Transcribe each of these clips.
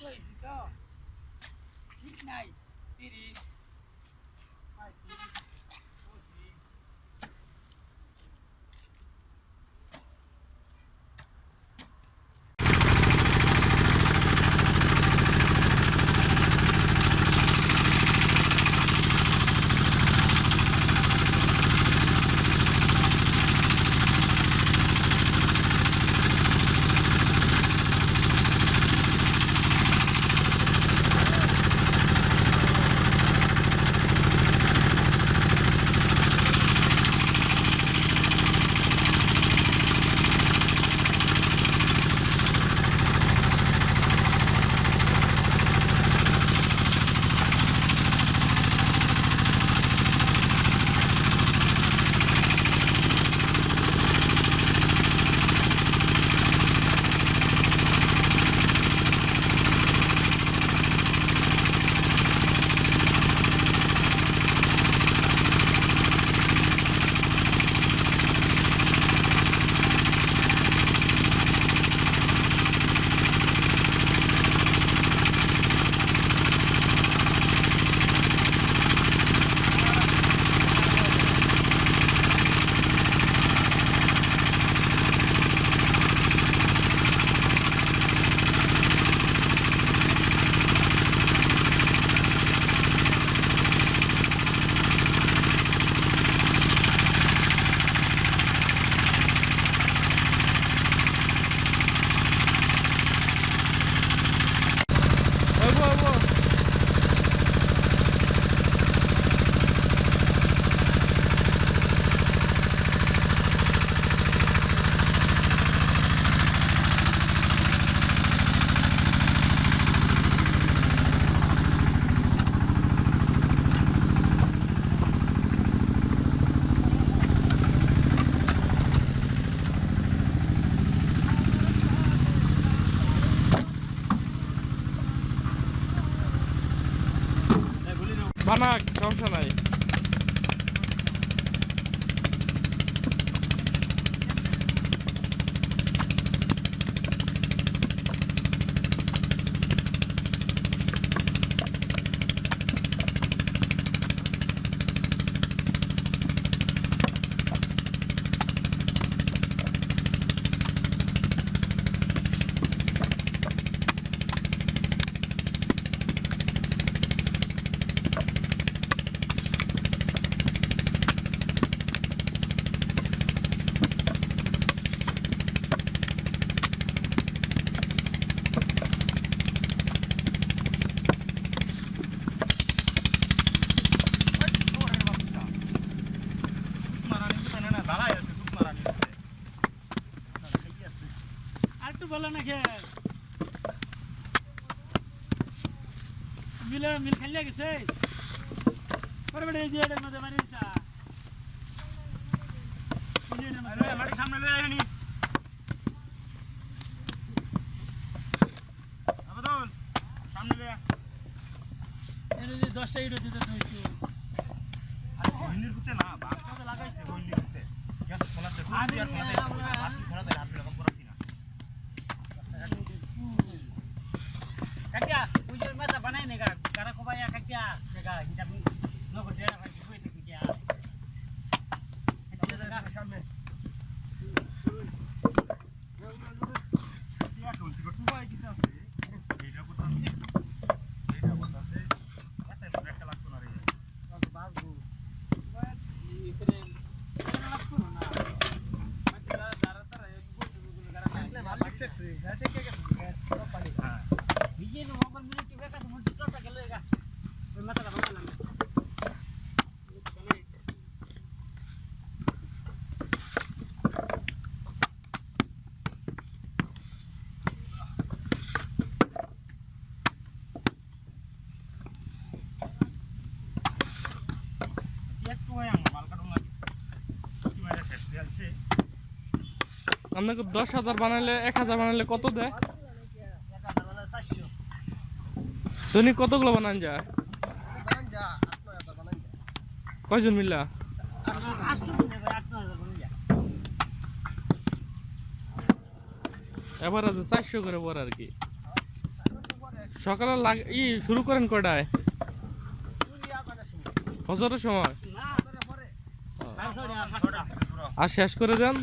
হয়েছি তো ঠিক নাই 30 35 25 বানা সমস্যা নাই। বলো না খে মিল খাইলে গেছে মধ্যে মারি সামনে সামনে 10টা ইট দিতে না লাগাইছে Kakya, ujung mata banai ni kak. Karena kau banyak kakya, kakak hijab no kau dia nak cuci itu kakya. Itu dah sampai. Dia kau tiga tu baik kita sih. Dia kau tahu. Dia kau tahu sih. Kata yang mereka lakukan hari ini. Kalau bagus. Baik sih keren. Keren lakukan na. Macam dah darah terus. Gua negara lain. Ini balik cek sih. Dah cek ke sini. Kalau balik. Ini nu mobil milik kita kan cuma itu tak kalau ya. Mata dah mana ni? আপনাকে 10,000 বানাইলে 1,000 বানাইলে কত দেয়? 1,000 বানালে 400। দৈনিক কতগুলো বানান যায়? বানান যা 8,000 বানান যা। কয়জন মিলা? 8,000 বানান যা। এবার আছে 400 করে পর আর কি। 400 করে সকালে শুরু করেন কয়টায়? ফজরের সময়। আর শেষ করে দেন?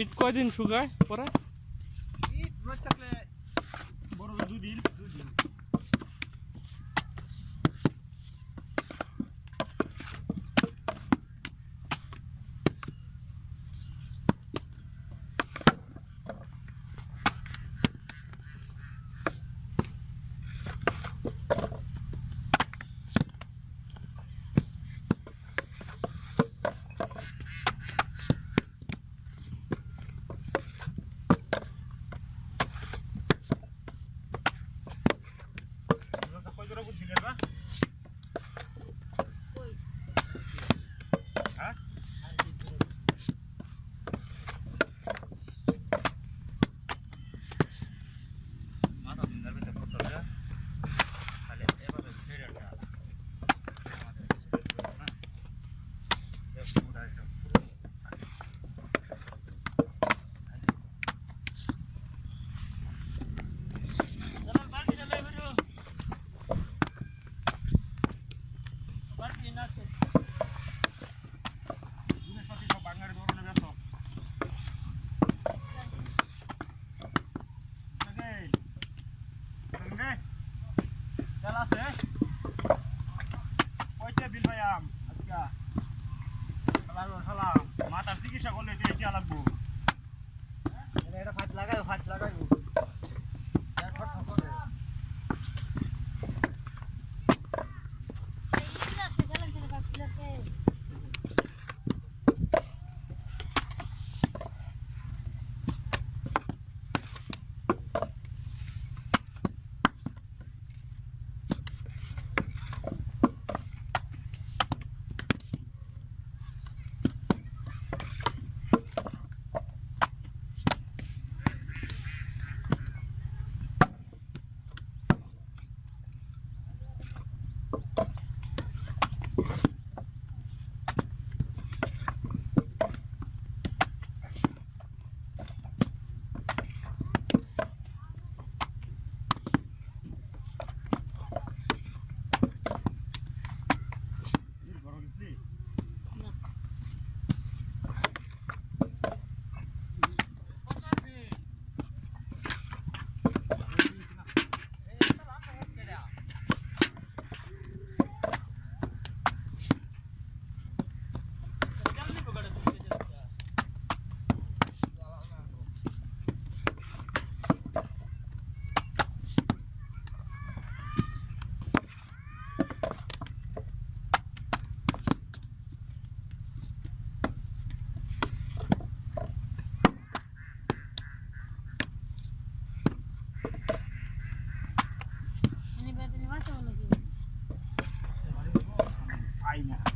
ইট কয়দিন শুকায় পরে? ইট রোজ থাকলে বড় 2 দিন। মাথার চিকিৎসা করলে কি লাগবো? এটা ফাট লাগাই পাই না